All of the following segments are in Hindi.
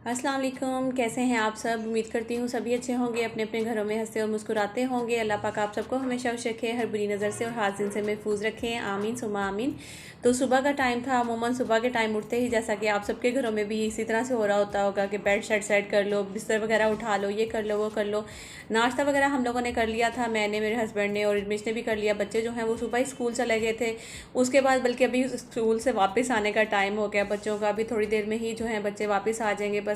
अस्सलाम वालेकुम। कैसे हैं आप सब? उम्मीद करती हूँ सभी अच्छे होंगे, अपने अपने घरों में हंसते और मुस्कुराते होंगे। अल्लाह पाक आप सबको हमेशा खुश रखे, हर बुरी नज़र से और हासिन से महफूज रखें। आमीन सुमा आमीन। तो सुबह का टाइम था। अमूमन सुबह के टाइम उठते ही, जैसा कि आप सबके घरों में भी इसी तरह से हो रहा होता होगा कि बेड शेड सेट कर लो, बिस्तर वगैरह उठा लो, ये कर लो वो कर लो। नाश्ता वगैरह हम लोगों ने कर लिया था, मैंने, मेरे हस्बैंड ने और इर्मिश ने भी कर लिया। बच्चे जो हैं वो सुबह ही स्कूल चले गए थे। उसके बाद बल्कि अभी स्कूल से वापस आने का टाइम हो गया बच्चों का। अभी थोड़ी देर में ही जो है बच्चे वापस आ जाएंगे। बस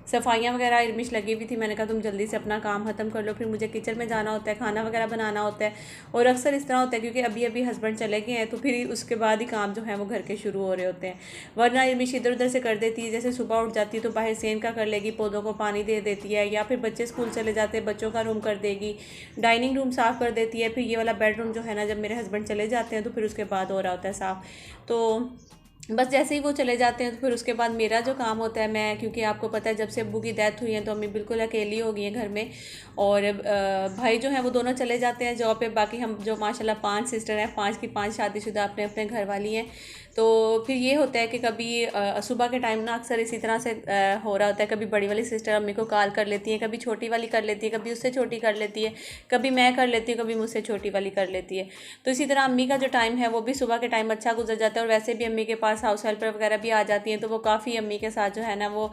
सफाइयाँ वगैरह इर्मिश लगी हुई थी। मैंने कहा तुम जल्दी से अपना काम ख़त्म कर लो, फिर मुझे किचन में जाना होता है, खाना वगैरह बनाना होता है। और अक्सर इस तरह होता है क्योंकि अभी अभी हस्बैंड चले गए हैं, तो फिर उसके बाद ही काम जो है वो घर के शुरू हो रहे होते हैं। वरना इर्मिश इधर उधर से कर देती है। जैसे सुबह उठ जाती है तो बाहर सेन का कर लेगी, पौधों को पानी दे देती है, या फिर बच्चे स्कूल चले जाते हैं बच्चों का रूम कर देगी, डाइनिंग रूम साफ़ कर देती है। फिर ये वाला बेडरूम जो है ना, जब मेरे हस्बैंड चले जाते हैं तो फिर उसके बाद हो रहा होता है साफ़। तो बस जैसे ही वो चले जाते हैं तो फिर उसके बाद मेरा जो काम होता है, मैं, क्योंकि आपको पता है जब से अब्बू की डेथ हुई है तो अम्मी बिल्कुल अकेली हो गई हैं घर में। और भाई जो हैं वो दोनों चले जाते हैं जॉब पे। बाकी हम जो माशाल्लाह 5 सिस्टर हैं, 5 की 5 शादीशुदा अपने अपने घर वाली हैं। तो फिर ये होता है कि कभी सुबह के टाइम ना अक्सर इसी तरह से हो रहा होता है। कभी बड़ी वाली सिस्टर अम्मी को कॉल कर लेती हैं, कभी छोटी वाली कर लेती है, कभी उससे छोटी कर लेती है, कभी मैं कर लेती हूँ, कभी मुझसे छोटी वाली कर लेती है। तो इसी तरह अम्मी का जो टाइम है वो भी सुबह के टाइम अच्छा गुजर जाता है। और वैसे भी अम्मी के पास हाउस हेल्पर वगैरह भी आ जाती हैं, तो वो काफ़ी अम्मी के साथ जो है ना वो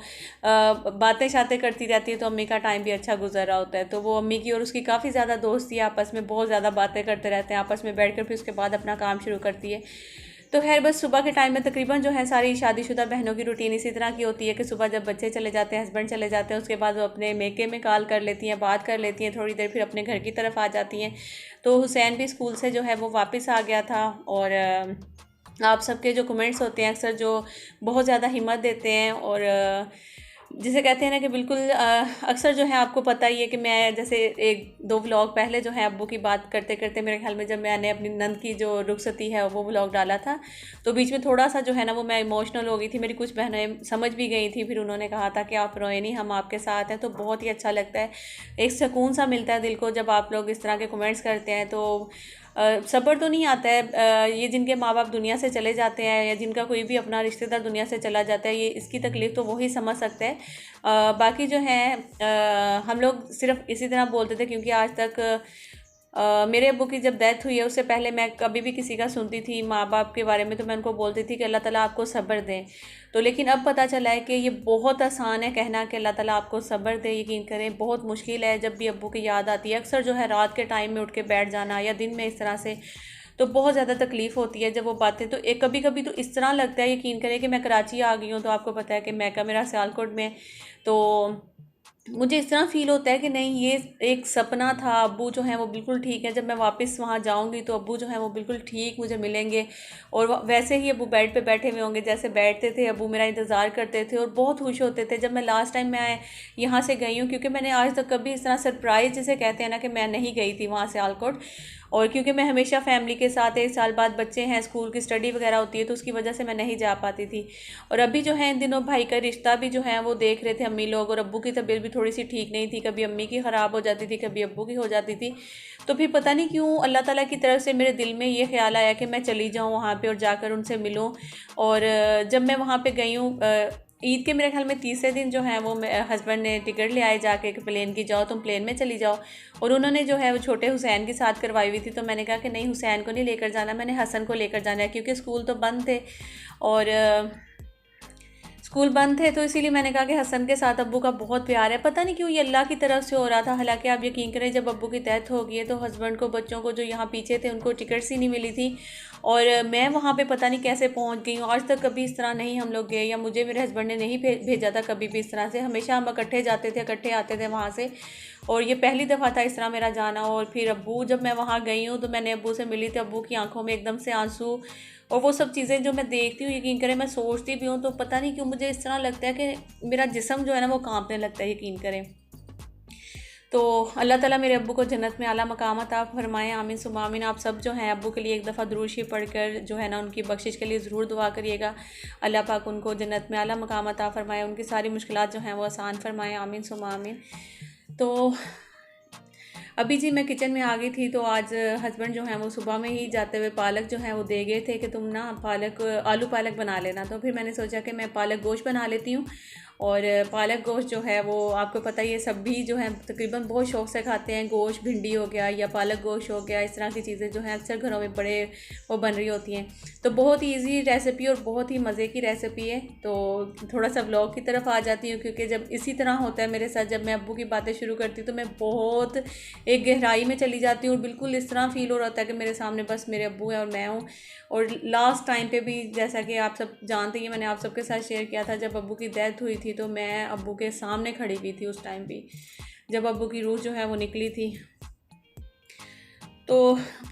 बातें शातें करती रहती है, तो अम्मी का टाइम भी अच्छा गुजर रहा होता है। तो वो अम्मी की और उसकी काफ़ी ज़्यादा दोस्ती है, आपस में बहुत ज़्यादा बातें करते रहते हैं, आपस में बैठ कर फिर उसके बाद अपना काम शुरू करती है। तो खैर बस सुबह के टाइम में तकरीबन जो है सारी शादीशुदा बहनों की रूटीन इसी तरह की होती है कि सुबह जब बच्चे चले जाते हैं, हस्बैंड चले जाते हैं, उसके बाद वो अपने मेके में कॉल कर लेती हैं, बात कर लेती हैं थोड़ी देर, फिर अपने घर की तरफ आ जाती हैं। तो हुसैन भी स्कूल से जो है वो वापस आ गया था। और आप सबके जो कमेंट्स होते हैं अक्सर जो बहुत ज़्यादा हिम्मत देते हैं, और जिसे कहते हैं ना कि बिल्कुल अक्सर जो है आपको पता ही है कि मैं जैसे एक दो व्लॉग पहले जो है अब्बू की बात करते करते, मेरे ख्याल में जब मैंने अपनी नंद की जो रुखसती है वो व्लॉग डाला था, तो बीच में थोड़ा सा जो है ना वो मैं इमोशनल हो गई थी। मेरी कुछ बहनें समझ भी गई थी, फिर उन्होंने कहा था कि आप रोए नहीं, हम आपके साथ हैं। तो बहुत ही अच्छा लगता है, एक सुकून सा मिलता है दिल को जब आप लोग इस तरह के कमेंट्स करते हैं। तो सब्र तो नहीं आता है। ये जिनके माँ बाप दुनिया से चले जाते हैं, या जिनका कोई भी अपना रिश्तेदार दुनिया से चला जाता है, ये इसकी तकलीफ़ तो वही समझ सकते हैं। बाकी जो है हम लोग सिर्फ इसी तरह बोलते थे क्योंकि आज तक मेरे अब्बू की जब डेथ हुई है उससे पहले मैं कभी भी किसी का सुनती थी माँ बाप के बारे में, तो मैं उनको बोलती थी कि अल्लाह ताला आपको सब्र दें। तो लेकिन अब पता चला है कि ये बहुत आसान है कहना कि अल्लाह ताला आपको सब्र दे। यकीन करें बहुत मुश्किल है। जब भी अब्बू की याद आती है अक्सर जो है रात के टाइम में उठ के बैठ जाना, या दिन में इस तरह से, तो बहुत ज़्यादा तकलीफ़ होती है जब वो बातें। तो एक कभी कभी तो इस तरह लगता है, यकीन करें कि मैं कराची आ गई हूँ, तो आपको पता है कि मैका मेरा सियालकोट में, तो मुझे इस तरह फ़ील होता है कि नहीं ये एक सपना था। अब्बू जो हैं वो बिल्कुल ठीक है, जब मैं वापस वहाँ जाऊँगी तो अब्बू जो हैं वो बिल्कुल ठीक मुझे मिलेंगे, और वैसे ही अब्बू बेड पे बैठे हुए होंगे जैसे बैठते थे। अब्बू मेरा इंतज़ार करते थे और बहुत खुश होते थे। जब मैं लास्ट टाइम मैं यहाँ से गई हूँ, क्योंकि मैंने आज तक कभी इस तरह सरप्राइज़ जिसे कहते हैं ना कि मैं नहीं गई थी वहाँ से सियालकोट। और क्योंकि मैं हमेशा फैमिली के साथ, 1 साल बाद बच्चे हैं, स्कूल की स्टडी वगैरह होती है, तो उसकी वजह से मैं नहीं जा पाती थी। और अभी जो है इन दिनों भाई का रिश्ता भी जो है वो देख रहे थे अम्मी लोग, और अब्बू की तबीयत भी थोड़ी सी ठीक नहीं थी, कभी अम्मी की ख़राब हो जाती थी, कभी अब्बू की हो जाती थी। तो फिर पता नहीं क्यों अल्लाह ताला की तरफ से मेरे दिल में ये ख्याल आया कि मैं चली जाऊँ वहाँ पे और जाकर उनसे मिलूँ। और जब मैं वहाँ पे गई हूँ ईद के मेरे ख्याल में तीसरे दिन जो है वो हस्बैंड ने टिकट ले आए जाके कि प्लेन की, जाओ तुम प्लेन में चली जाओ। और उन्होंने जो है वो छोटे हुसैन के साथ करवाई हुई थी, तो मैंने कहा कि नहीं हुसैन को नहीं लेकर जाना, मैंने हसन को लेकर जाना है, क्योंकि स्कूल तो बंद थे। और स्कूल बंद थे, तो इसीलिए मैंने कहा कि हसन के साथ अब्बू का बहुत प्यार है। पता नहीं क्यों ये अल्लाह की तरफ से हो रहा था। हालांकि आप यकीन करें जब अब्बू की डेथ हो गई है तो हस्बैंड को, बच्चों को जो यहाँ पीछे थे उनको टिकट्स ही नहीं मिली थी, और मैं वहाँ पे पता नहीं कैसे पहुँच गई हूँ। आज तक कभी इस तरह नहीं हम लोग गए, या मुझे मेरे हस्बैंड ने नहीं भेजा था कभी भी इस तरह से। हमेशा हम इकट्ठे जाते थे, इकट्ठे आते थे वहाँ से, और ये पहली दफ़ा था इस तरह मेरा जाना। और फिर अब्बू, जब मैं वहाँ गई हूँ तो मैंने अब्बू से मिली, तो अब्बू की आंखों में एकदम से आंसू, और वो सब चीज़ें जो मैं देखती हूँ, यकीन करें मैं सोचती भी हूँ, तो पता नहीं क्यों मुझे इस तरह लगता है कि मेरा जिस्म जो है ना वो कांपने लगता है, यकीन करें। तो अल्लाह ताला मेरे अब्बू को जन्नत में आला मकाम अता फरमाएं, आमीन सुम्मा आमीन। आप सब जो हैं अब्बू के लिए एक दफ़ा दुरूद शरीफ पढ़कर जो है ना उनकी बख्शिश के लिए ज़रूर दुआ करिएगा। अल्लाह पाक उनको जन्नत में आला मकाम अता फरमाए, उनकी सारी मुश्किलात जो हैं वो आसान फरमाएं, आमीन सुम्मा आमीन। तो अभी जी मैं किचन में आ गई थी, तो आज हस्बैंड जो हैं वो सुबह में ही जाते हुए पालक जो है वो दे गए थे कि तुम ना पालक, आलू पालक बना लेना। तो फिर मैंने सोचा कि मैं पालक गोश्त बना लेती हूँ, और पालक गोश्त जो है वो आपको पता ही है, सब भी जो है तकरीबन बहुत शौक़ से खाते हैं। गोश्त भिंडी हो गया या पालक गोश्त हो गया, इस तरह की चीज़ें जो हैं अक्सर घरों में बड़े वो बन रही होती हैं। तो बहुत ही ईजी रेसिपी और बहुत ही मज़े की रेसिपी है। तो थोड़ा सा व्लॉग की तरफ आ जाती हूँ, क्योंकि जब इसी तरह होता है मेरे साथ, जब मैं अब्बू की बातें शुरू करती हूँ तो मैं बहुत एक गहराई में चली जाती हूँ और बिल्कुल इस तरह फ़ील हो रहा था कि मेरे सामने बस मेरे अब्बू हैं और मैं हूँ। और लास्ट टाइम पे भी जैसा कि आप सब जानते हैं, मैंने आप सबके साथ शेयर किया था, जब अब्बू की डेथ हुई थी तो मैं अब्बू के सामने खड़ी हुई थी उस टाइम भी, जब अब्बू की रूह जो है वो निकली थी। तो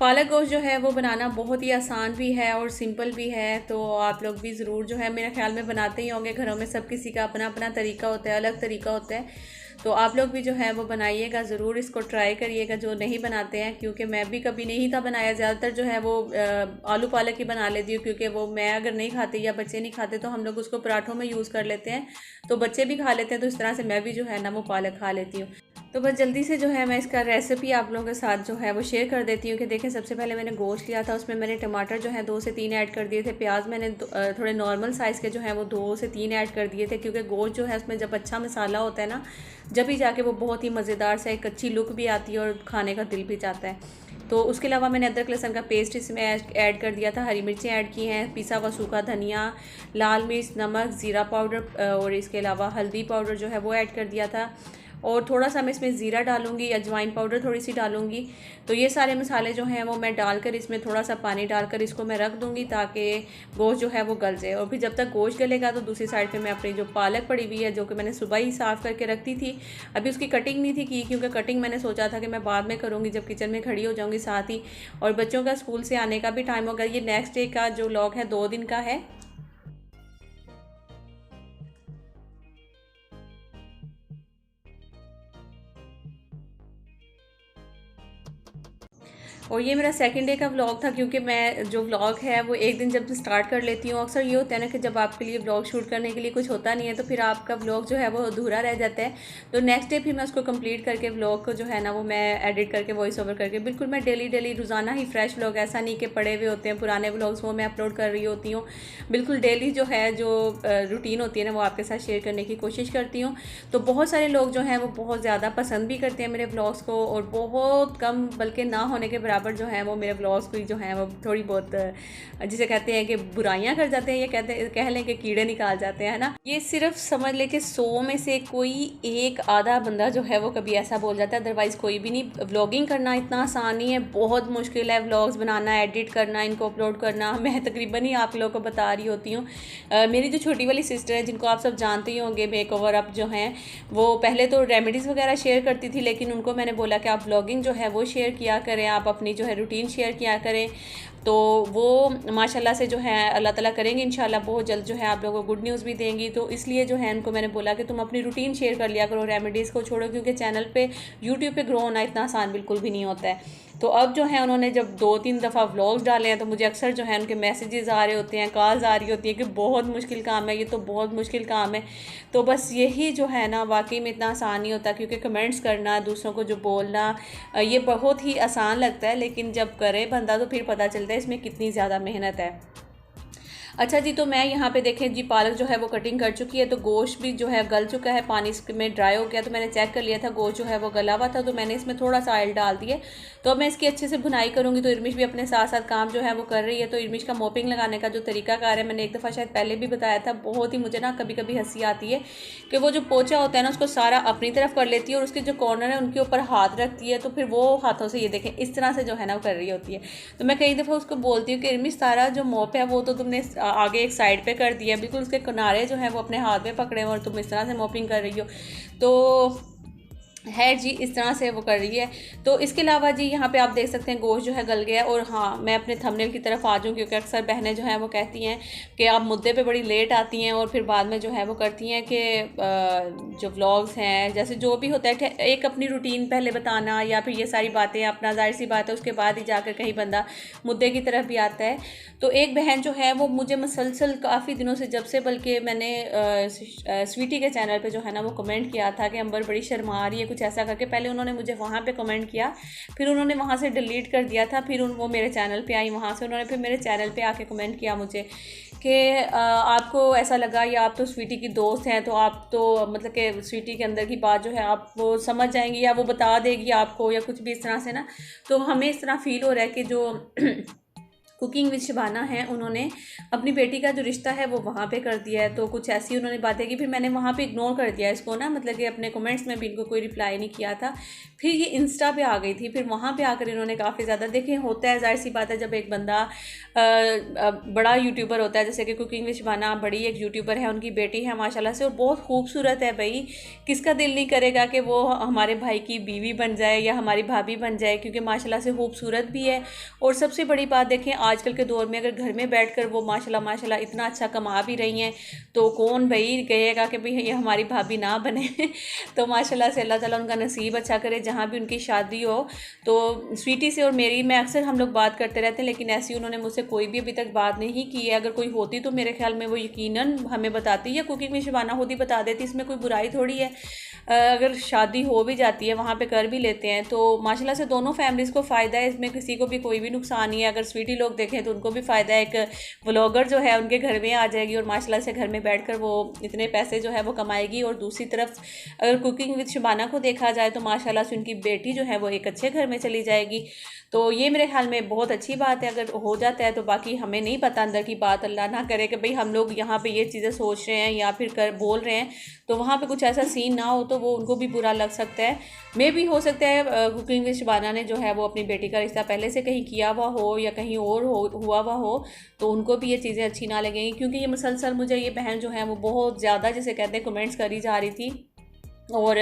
पालक गोश्त जो है वो बनाना बहुत ही आसान भी है और सिंपल भी है। तो आप लोग भी ज़रूर जो है मेरे ख्याल में बनाते ही होंगे घरों में, सब किसी का अपना अपना तरीका होता है, अलग तरीका होता है। तो आप लोग भी जो है वो बनाइएगा, ज़रूर इसको ट्राई करिएगा जो नहीं बनाते हैं, क्योंकि मैं भी कभी नहीं था बनाया। ज़्यादातर जो है वो आलू पालक ही बना लेती हूँ, क्योंकि वो मैं अगर नहीं खाती या बच्चे नहीं खाते तो हम लोग उसको पराठों में यूज़ कर लेते हैं, तो बच्चे भी खा लेते हैं। तो इस तरह से मैं भी जो है ना वो पालक खा लेती हूँ। तो बस जल्दी से जो है मैं इसका रेसिपी आप लोगों के साथ जो है वो शेयर कर देती हूँ कि देखें, सबसे पहले मैंने गोश्त लिया था, उसमें मैंने टमाटर जो है 2 से 3 ऐड कर दिए थे। प्याज मैंने थोड़े नॉर्मल साइज़ के जो है वो 2 से 3 ऐड कर दिए थे, क्योंकि गोश्त जो है उसमें जब अच्छा मसाला होता है ना, जब ही जाके वो बहुत ही मज़ेदार सा एक अच्छी लुक भी आती है और खाने का दिल भी चाहता है। तो उसके अलावा मैंने अदरक लहसुन का पेस्ट इसमें ऐड कर दिया था, हरी मिर्चें ऐड की हैं, पिसा हुआ सूखा धनिया, लाल मिर्च, नमक, ज़ीरा पाउडर और इसके अलावा हल्दी पाउडर जो है वो ऐड कर दिया था। और थोड़ा सा मैं इसमें ज़ीरा डालूंगी, अजवाइन पाउडर थोड़ी सी डालूंगी। तो ये सारे मसाले जो हैं वो मैं डालकर इसमें थोड़ा सा पानी डालकर इसको मैं रख दूंगी, ताकि गोश्त जो है वो गल जाए। और फिर जब तक गोश्त गलेगा तो दूसरी साइड पे मैं अपनी जो पालक पड़ी हुई है, जो कि मैंने सुबह ही साफ़ करके रखती थी, अभी उसकी कटिंग नहीं थी की, क्योंकि कटिंग मैंने सोचा था कि मैं बाद में करूँगी जब किचन में खड़ी हो जाऊँगी साथ ही। और बच्चों का स्कूल से आने का भी टाइम होगा। ये नेक्स्ट डे का जो व्लॉग है 2 दिन का है। और ये मेरा सेकंड डे का व्लॉग था, क्योंकि मैं जो व्लॉग है वो एक दिन जब स्टार्ट कर लेती हूँ, अक्सर ये होता है ना कि जब आपके लिए व्लॉग शूट करने के लिए कुछ होता नहीं है तो फिर आपका व्लॉग जो है वो अधूरा रह जाता है। तो नेक्स्ट डे फिर मैं उसको कंप्लीट करके व्लॉग को जो है ना वो मैं एडिट करके वॉइस ओवर करके बिल्कुल मैं डेली रोज़ाना ही फ्रेश व्लॉग, ऐसा नहीं कि पड़े हुए होते हैं पुराने व्लॉग्स, वो मैं अपलोड कर रही होती हूँ। बिल्कुल डेली जो है जो रूटीन होती है ना वो आपके साथ शेयर करने की कोशिश करती हूँ। तो बहुत सारे लोग जो हैं वो बहुत ज़्यादा पसंद भी करते हैं मेरे व्लॉग्स को, और बहुत कम बल्कि ना होने के बराबर जो है वो मेरे व्लॉग्स को जो है वो थोड़ी बहुत जिसे कहते हैं कि बुराइयां कर जाते हैं, ये कह लें कि कीड़े निकाल जाते हैं ना। ये सिर्फ समझ ले कि 100 में से कोई एक आधा बंदा जो है वो कभी ऐसा बोल जाता है, अदरवाइज़ कोई भी नहीं। व्लॉगिंग करना इतना आसान नहीं है, बहुत मुश्किल है। व्लॉग्स बनाना, एडिट करना, इनको अपलोड करना, मैं तकरीबन ही आप लोगों को बता रही होती हूँ। मेरी जो छोटी वाली सिस्टर है, जिनको आप सब जानते ही होंगे, मेकओवर अप जो हैं, वो पहले तो रेमेडीज़ वगैरह शेयर करती थी, लेकिन उनको मैंने बोला कि आप व्लॉगिंग जो है वो शेयर किया करें, आप अपनी जो है रूटीन शेयर किया करें। तो वो माशाल्लाह से जो है अल्लाह ताला करेंगे इंशाल्लाह बहुत जल्द जो है आप लोगों को गुड न्यूज़ भी देंगी। तो इसलिए जो है उनको मैंने बोला कि तुम अपनी रूटीन शेयर कर लिया करो, रेमेडीज़ को छोड़ो, क्योंकि चैनल पे यूट्यूब पे ग्रो होना इतना आसान बिल्कुल भी नहीं होता है। तो अब जो है उन्होंने जब 2-3 दफ़ा व्लॉग्स डाले हैं तो मुझे अक्सर जो है उनके मैसेजेस आ रहे होते हैं, कॉल्स आ रही होती है कि बहुत मुश्किल काम है, ये तो बहुत मुश्किल काम है। तो बस यही जो है ना वाकई में इतना आसान नहीं होता, क्योंकि कमेंट्स करना, दूसरों को जो बोलना, ये बहुत ही आसान लगता है, लेकिन जब करे बंदा तो फिर पता चलता है इसमें कितनी ज़्यादा मेहनत है। अच्छा जी, तो मैं यहाँ पे देखें जी पालक जो है वो कटिंग कर चुकी है, तो गोश्त भी जो है गल चुका है, पानी इसमें ड्राई हो गया। तो मैंने चेक कर लिया था गोश्त जो है वो गला हुआ था, तो मैंने इसमें थोड़ा सा ऑयल डाल दिया। तो अब मैं इसकी अच्छे से भुनाई करूँगी। तो इरमिश भी अपने साथ साथ काम जो है वो कर रही है। तो इरमिश का मोपिंग लगाने का जो तरीकाकार है, मैंने एक दफ़ा शायद पहले भी बताया था, बहुत ही मुझे ना कभी कभी हंसी आती है कि वो जो पोचा होता है ना उसको सारा अपनी तरफ कर लेती है और उसके जो कॉर्नर है उनके ऊपर हाथ रखती है, तो फिर वो हाथों से ये देखें इस तरह से जो है ना वो कर रही होती है। तो मैं कई दफ़ा उसको बोलती हूँ कि इरमिश सारा जो मोप है वो तो तुमने आगे एक साइड पे कर दिया, बिल्कुल उसके किनारे जो है वो अपने हाथ में पकड़े और तुम इस तरह से मोपिंग कर रही हो। तो है जी, इस तरह से वो कर रही है। तो इसके अलावा जी यहाँ पे आप देख सकते हैं गोश्त जो है गल गया। और हाँ, मैं अपने थंबनेल की तरफ आ जाऊँ, क्योंकि अक्सर बहनें जो हैं वो कहती हैं कि आप मुद्दे पे बड़ी लेट आती हैं और फिर बाद में जो है वो करती हैं कि जो व्लॉग्स हैं, जैसे जो भी होता है कि एक अपनी रूटीन पहले बताना या फिर ये सारी बातें अपना, जाहिर सी बात है उसके बाद ही जाकर कहीं बंदा मुद्दे की तरफ भी आता है। तो एक बहन जो है वो मुझे मुसलसल काफ़ी दिनों से, जब से बल्कि मैंने स्वीटी के चैनल पर जो है ना वो कमेंट किया था कि अंबर बड़ी शर्मा रही है, कुछ ऐसा करके। पहले उन्होंने मुझे वहाँ पे कमेंट किया, फिर उन्होंने वहाँ से डिलीट कर दिया था, फिर वो मेरे चैनल पे आई, वहाँ से उन्होंने फिर मेरे चैनल पे आके कमेंट किया मुझे कि आपको ऐसा लगा, या आप तो स्वीटी की दोस्त हैं, तो आप तो मतलब कि स्वीटी के अंदर की बात जो है आप वो समझ जाएंगी या वो बता देगी आपको, या कुछ भी इस तरह से ना। तो हमें इस तरह फील हो रहा है कि जो कुकिंग विद शबाना है, उन्होंने अपनी बेटी का जो रिश्ता है वो वहाँ पे कर दिया है। तो कुछ ऐसी उन्होंने बातें की, फिर मैंने वहाँ पे इग्नोर कर दिया इसको ना, मतलब कि अपने कमेंट्स में भी इनको कोई रिप्लाई नहीं किया था। फिर ये इंस्टा पे आ गई थी, फिर वहाँ पे आकर इन्होंने काफ़ी ज़्यादा देखें। होता है, जाहिर सी बात है, जब एक बंदा बड़ा यूट्यूबर होता है, जैसे कि कुकिंग विद शबाना बड़ी एक यूट्यूबर है, उनकी बेटी है माशाल्लाह से और बहुत खूबसूरत है। भाई किसका दिल नहीं करेगा कि वो हमारे भाई की बीवी बन जाए या हमारी भाभी बन जाए, क्योंकि माशाल्लाह से खूबसूरत भी है। और सबसे बड़ी बात देखें, आजकल के दौर में अगर घर में बैठकर वो माशाल्लाह इतना अच्छा कमा भी रही हैं, तो कौन भाई कहेगा कि भाई ये हमारी भाभी ना बने। तो माशाल्लाह से अल्लाह ताला उनका नसीब अच्छा करे, जहाँ भी उनकी शादी हो। तो स्वीटी से और मेरी में अक्सर हम लोग बात करते रहते हैं, लेकिन ऐसी उन्होंने मुझसे कोई भी अभी तक बात नहीं की है। अगर कोई होती तो मेरे ख्याल में वो यकीनन हमें बताती, या कुकिंग में शबाना खुद ही बता देती, इसमें कोई बुराई थोड़ी है। अगर शादी हो भी जाती है, वहाँ पे कर भी लेते हैं, तो माशाल्लाह से दोनों फैमिलीज़ को फ़ायदा है, इसमें किसी को भी कोई भी नुकसान नहीं है। अगर स्वीटी लोग देखें तो उनको भी फ़ायदा है, एक व्लॉगर जो है उनके घर में आ जाएगी और माशाल्लाह से घर में बैठकर वो इतने पैसे जो है वो कमाएगी। और दूसरी तरफ अगर कुकिंग विद शबाना को देखा जाए तो माशाल्लाह से उनकी बेटी जो है वो एक अच्छे घर में चली जाएगी। तो ये मेरे ख्याल में बहुत अच्छी बात है अगर हो जाता है। तो बाकी हमें नहीं पता अंदर की बात, अल्लाह ना करे कि भाई हम लोग यहाँ पे ये चीज़ें सोच रहे हैं या फिर बोल रहे हैं, तो वहाँ पे कुछ ऐसा सीन ना हो तो वो उनको भी बुरा लग सकता है। मे भी हो सकता है कुकिंग विद शबाना ने जो है वो अपनी बेटी का रिश्ता पहले से कहीं किया हुआ हो या कहीं और हुआ हुआ हो, तो उनको भी ये चीज़ें अच्छी ना लगेंगी। क्योंकि ये मुसलसल मुझे ये बहन जो है वो बहुत ज़्यादा, जिसे कहते हैं, कमेंट्स करी जा रही थी। और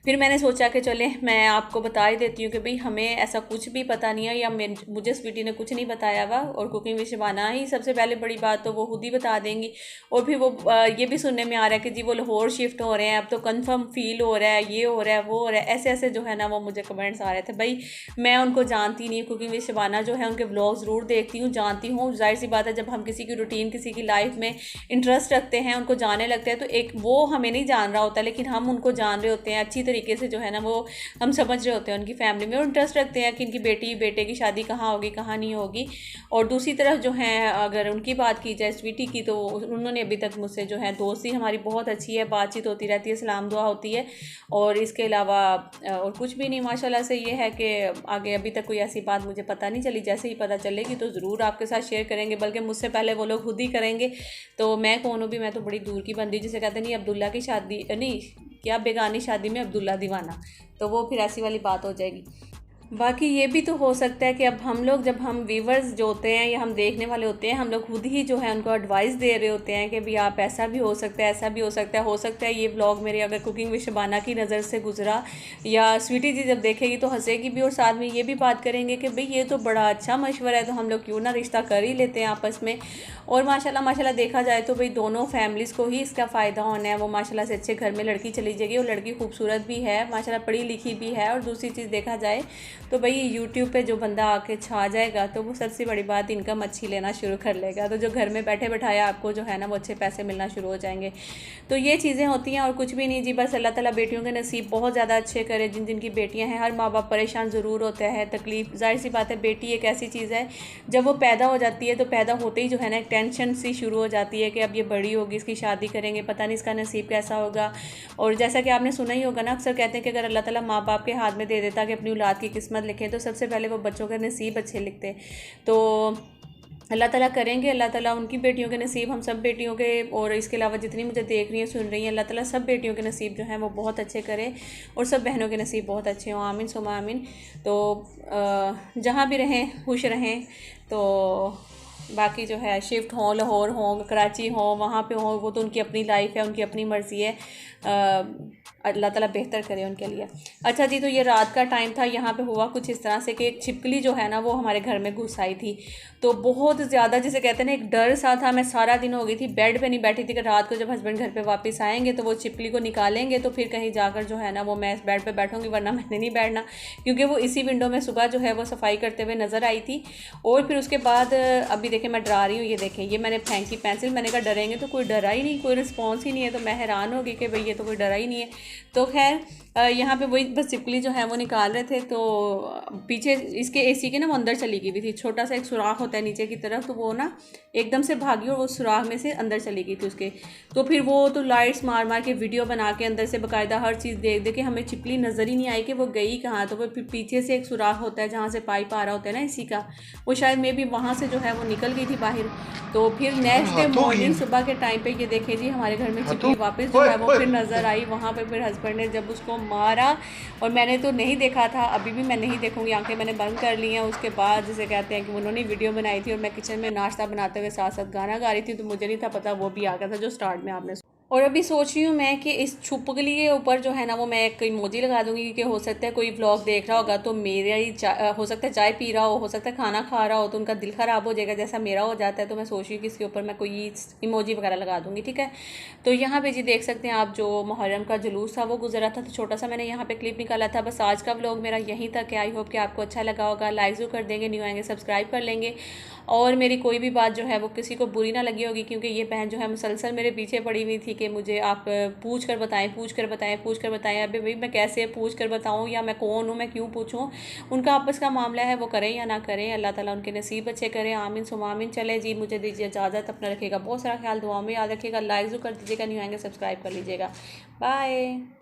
फिर मैंने सोचा कि चले मैं आपको बता ही देती हूँ कि भाई हमें ऐसा कुछ भी पता नहीं है, या मुझे स्वीटी ने कुछ नहीं बताया हुआ, और कुकिंग विद शबाना ही सबसे पहले बड़ी बात तो वो खुद ही बता देंगी। और फिर वो ये भी सुनने में आ रहा है कि जी वो लाहौर शिफ्ट हो रहे हैं, अब तो कंफर्म फील हो रहा है, ये हो रहा है, वो हो रहा है, ऐसे ऐसे जो है ना वो मुझे कमेंट्स आ रहे थे। भाई मैं उनको जानती नहीं, कुकिंग विद शबाना जो है उनके व्लॉग ज़रूर देखती हूँ, जानती हूँ। जाहिर सी बात है, जब हम किसी की रूटीन, किसी की लाइफ में इंटरेस्ट रखते हैं, उनको जानने लगते हैं, तो एक वो हमें नहीं जान रहा होता, लेकिन हम उनको जान रहे होते हैं अच्छी तरीके से, जो है ना वो हम समझ रहे होते हैं उनकी फैमिली में, और इंटरेस्ट रखते हैं कि इनकी बेटी बेटे की शादी कहाँ होगी कहाँ नहीं होगी। और दूसरी तरफ जो है अगर उनकी बात की जाए स्वीटी की, तो उन्होंने अभी तक मुझसे जो है दोस्ती हमारी बहुत अच्छी है, बातचीत होती रहती है, सलाम दुआ होती है, और इसके अलावा और कुछ भी नहीं। माशाल्लाह से ये है कि आगे अभी तक कोई ऐसी बात मुझे पता नहीं चली, जैसे ही पता चलेगी तो ज़रूर आपके साथ शेयर करेंगे, बल्कि मुझसे पहले वो लोग खुद ही करेंगे। तो मैं कौन हूँ भी, मैं तो बड़ी दूर की बंदी, जिसे कहते नहीं अब्दुल्ला की शादी नहीं क्या बेगानी शादी में अब्दुल्ला दीवाना, तो वो फिर ऐसी वाली बात हो जाएगी। बाकी ये भी तो हो सकता है कि अब हम लोग, जब हम व्यूवर्स जो होते हैं या हम देखने वाले होते हैं, हम लोग खुद ही जो है उनको एडवाइस दे रहे होते हैं कि भाई आप ऐसा भी हो सकता है, ऐसा भी हो सकता है ये व्लॉग मेरे अगर कुकिंग विद शबाना की नज़र से गुजरा, या स्वीटी जी जब देखेगी तो हंसेगी भी, और साथ में ये भी बात करेंगे कि भाई ये तो बड़ा अच्छा मशवरा है, तो हम लोग क्यों ना रिश्ता कर ही लेते हैं आपस में। और माशाल्लाह देखा जाए तो भाई दोनों फैमिलीज़ को ही इसका फ़ायदा होना है। वो माशाल्लाह से अच्छे घर में लड़की चली जाएगी, और लड़की खूबसूरत भी है माशाल्लाह, पढ़ी लिखी भी है। और दूसरी चीज़ देखा जाए तो भाई यूट्यूब पे जो बंदा आके छा जाएगा, तो वो सबसे बड़ी बात इनकम अच्छी लेना शुरू कर लेगा, तो जो घर में बैठे बैठाया आपको जो है ना वो अच्छे पैसे मिलना शुरू हो जाएंगे। तो ये चीज़ें होती हैं और कुछ भी नहीं जी, बस अल्लाह ताला बेटियों के नसीब बहुत ज़्यादा अच्छे करे। जिन जिनकी बेटियां हैं, हर माँ बाप परेशान ज़रूर होता है, तकलीफ़, जाहिर सी बात है, बेटी एक ऐसी चीज़ है जब वो पैदा हो जाती है तो पैदा होते ही जो है ना एक टेंशन सी शुरू हो जाती है कि अब ये बड़ी होगी, इसकी शादी करेंगे, पता नहीं इसका नसीब कैसा होगा। और जैसा कि आपने सुना ही होगा ना, अक्सर कहते हैं कि अगर अल्लाह ताला माँ बाप के हाथ में दे देता कि अपनी औलाद की किस्मत लिखें, तो सबसे पहले वो बच्चों के नसीब अच्छे लिखते। तो अल्लाह ताला करेंगे, अल्लाह ताला उनकी बेटियों के नसीब, हम सब बेटियों के, और इसके अलावा जितनी मुझे देख रही हैं सुन रही हैं, अल्लाह ताला सब बेटियों के नसीब जो हैं वो बहुत अच्छे करे, और सब बहनों के नसीब बहुत अच्छे हों, आमीन सुमा आमीन। तो जहाँ भी रहें खुश रहें। तो बाकी जो है शिफ्ट हों, लाहौर हों, कराची हों, वहाँ पे हों, वो तो उनकी अपनी लाइफ है, उनकी अपनी मर्ज़ी है, अल्लाह ताला बेहतर करे उनके लिए। अच्छा जी, तो ये रात का टाइम था, यहाँ पे हुआ कुछ इस तरह से कि एक छिपकली जो है ना वो हमारे घर में घुस आई थी। तो बहुत ज़्यादा, जिसे कहते हैं ना, एक डर सा था। मैं सारा दिन हो गई थी बेड पे नहीं बैठी थी कि रात को जब हस्बैंड घर पे वापस आएंगे तो वो छिपकली को निकालेंगे तो फिर कहीं जाकर जो है ना वो मैं इस बेड पे बैठूंगी, वरना मैंने नहीं बैठना, क्योंकि वो इसी विंडो में सुबह जो है वो सफाई करते हुए नज़र आई थी। और फिर उसके बाद अभी देखें मैं डरा रही हूँ, ये देखें, ये मैंने फेंकी पेंसिल, मैंने कहा डरेंगे, तो कोई डरा ही नहीं, कोई रिस्पॉन्स ही नहीं है। तो मैं हैरान हो गई कि भाई ये तो कोई डरा ही नहीं है। तो खैर यहाँ पे वही बस चिपकली जो है वो निकाल रहे थे, तो पीछे इसके एसी के ना वो अंदर चली गई थी। छोटा सा एक सुराख होता है नीचे की तरफ, तो वो ना एकदम से भागी और वो सुराख में से अंदर चली गई थी उसके। तो फिर वो तो लाइट्स मार मार के वीडियो बना के अंदर से बाकायदा हर चीज़ देख दे के हमें चिपकली नज़र ही नहीं आई कि वो गई कहाँ। तो वो फिर पीछे से एक सुराख होता है जहाँ से पाइप आ रहा होता है ना इसी का, वो शायद मे भी वहाँ से जो है वो निकल गई थी बाहर। तो फिर नेक्स्ट डे मॉर्निंग सुबह के टाइम पे ये देखे जी हमारे घर में चिपकली वापस जो है वो फिर नज़र आई। वहाँ पे फिर हस्बैंड ने जब उसको मारा, और मैंने तो नहीं देखा था, अभी भी मैं नहीं देखूंगी, आंखें मैंने बंद कर ली हैं। उसके बाद जिसे कहते हैं कि उन्होंने वीडियो बनाई थी और मैं किचन में नाश्ता बनाते हुए साथ साथ गाना गा रही थी, तो मुझे नहीं था पता वो भी आ गया था जो स्टार्ट में आपने। और अभी सोच रही हूँ मैं कि इस छुपकली के ऊपर जो है ना वो मैं एक इमोजी लगा दूंगी, क्योंकि हो सकता है कोई व्लॉग देख रहा होगा तो मेरा ही हो सकता है चाय पी रहा हो सकता है खाना खा रहा हो, तो उनका दिल ख़राब हो जाएगा जैसा मेरा हो जाता है। तो मैं सोच रही हूँ कि इसके ऊपर मैं कोई इमोजी वगैरह लगा दूंगी, ठीक है। तो यहाँ पे जी देख सकते हैं आप, जो मुहर्रम का जुलूस था वो गुजरा था, तो छोटा सा मैंने यहाँ पे क्लिप निकाला था। बस आज का व्लॉग मेरा यहीं तक है। आई होप कि आपको अच्छा लगा होगा। लाइक जो कर देंगे, न्यू आएंगे सब्सक्राइब कर लेंगे, और मेरी कोई भी बात जो है वो किसी को बुरी ना लगी होगी, क्योंकि ये बहन जो है मुसलसल मेरे पीछे पड़ी हुई थी कि मुझे आप पूछ कर बताएं, पूछ कर बताएं, पूछ कर बताएं। अभी भाई मैं कैसे पूछ कर बताऊं, या मैं कौन हूं, मैं क्यों पूछूं। उनका आपस का मामला है, वो करें या ना करें, अल्लाह ताला उनके नसीब अच्छे करें। आमीन सुमा आमीन। चले जी, मुझे दीजिए इजाज़त। अपना रखिएगा बहुत सारा ख्याल, दुआ में याद रखिएगा। लाइक जो कर दीजिएगा, न्यू आएंगे सब्सक्राइब कर लीजिएगा। बाय।